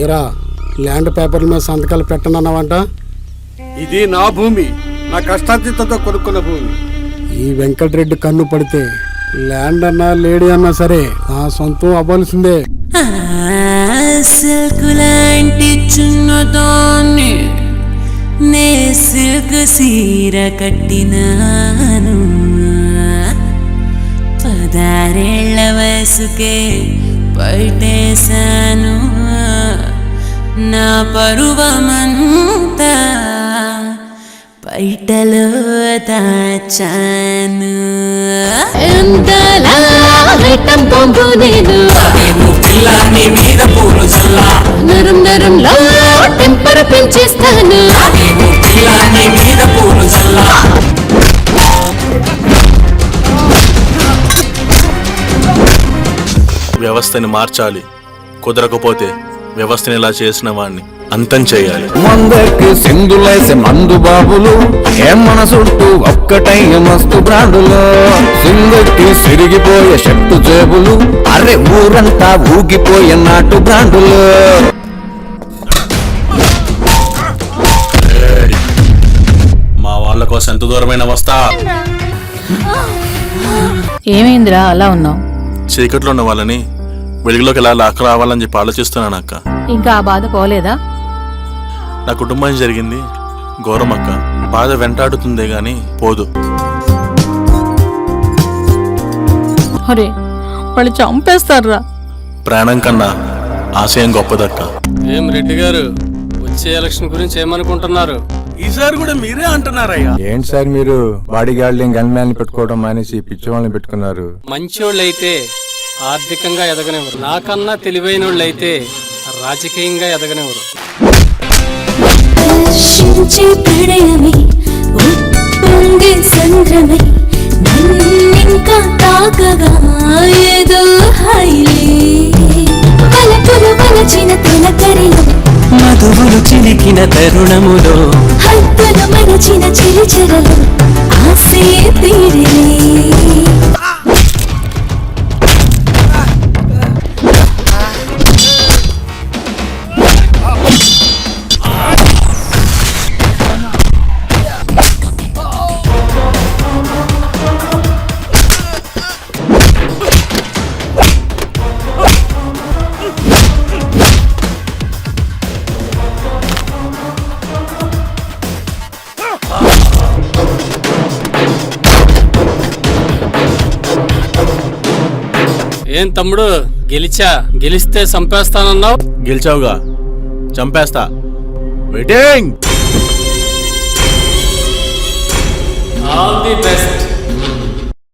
ఏరా ల్యాండ్ పేపర్ల మీద సంతకాలు పెట్టనన్నావంట. ఇది నా భూమి, నా కష్టార్జితంతో కొనుక్కున్న భూమి. ఈ వెంకటరెడ్డి కన్ను పడితే ల్యాండ్ అన్నా లేడీ అన్నా సరే నా సొంతం అవ్వాల్సిందే. సిల్కులాంటి చిన్నదాన్ని నే సిల్క్ సీర కట్టినాను, 16 వయసుకే పైటేశాను, నా పరువమంతా పైటలో దాచాను. ఎంతలా హైటం పంపు నేను నరం నరంలో టెంపర్ పెంచేస్తాను. వ్యవస్థని మార్చాలి, కుదరకపోతే వ్యవస్థని ఇలా చేసిన వాడిని అంతం చేయాలి. మందకి సింధులేసే మందు బాబులు ఏం మన చుట్టూ ఒక్కటై మస్తు బ్రాండులు, సింగకి సిరిగిపోయే షర్టు జేబులు అరే ఊరంతా ఊగిపోయే నాటు బ్రాండులు. మా వాళ్ళ కోసం ఎంత దూరమైన వస్తా. ఏమైందిరా అలా ఉన్నావు? చీకట్లో ఉన్న వాళ్ళని వెలుగులోకి ఎలా లాక్క రావాలని చెప్పి ఆలోచిస్తున్నాను అక్క. ఇంకా ఆ బాధ పోలేదా? నా కుటుంబం జరిగింది ఘోరం అక్క. బాధ వెంటాడుతుందే గాని పోదు. అరే వాళ్ళు చంపేస్తారా? ప్రాణం కన్నా ఆశయం గొప్పదక్క. ఏం రెడ్డి గారు, వచ్చే ఎలక్షన్ గురించి ఏమనుకుంటున్నారు? ఈసారి కూడా మీరే అంటున్నారయ్యా. ఏంటి సార్ మీరు బాడీ గార్డ్ని గన్మ్యాన్ పెట్టుకోవడం మానేసి పిచ్చి వాళ్ళని పెట్టుకున్నారు? మంచోళ్ళైతే ఆర్థికంగా ఎదగనివ్వరు, నాకన్నా తెలివైన వాళ్ళైతే రాజకీయంగా ఎదగనివ్వరు. దర్శించే ప్రణయమే ఉప్పొంగే సంద్రమే నన్నింకా తాకగా ఏదో హైలే పలపులు వలచిన తొలకరిలో మధువులు చిలికిన తరుణములో హద్దులు మరచిన చిలిచెరలో ఆసే తీరలే. ఏం తమ్ముడు, గెలిస్తే చంపేస్తానన్నావు. గెలిచావుగా, చంపేస్తా. వెయిటింగ్. All the best.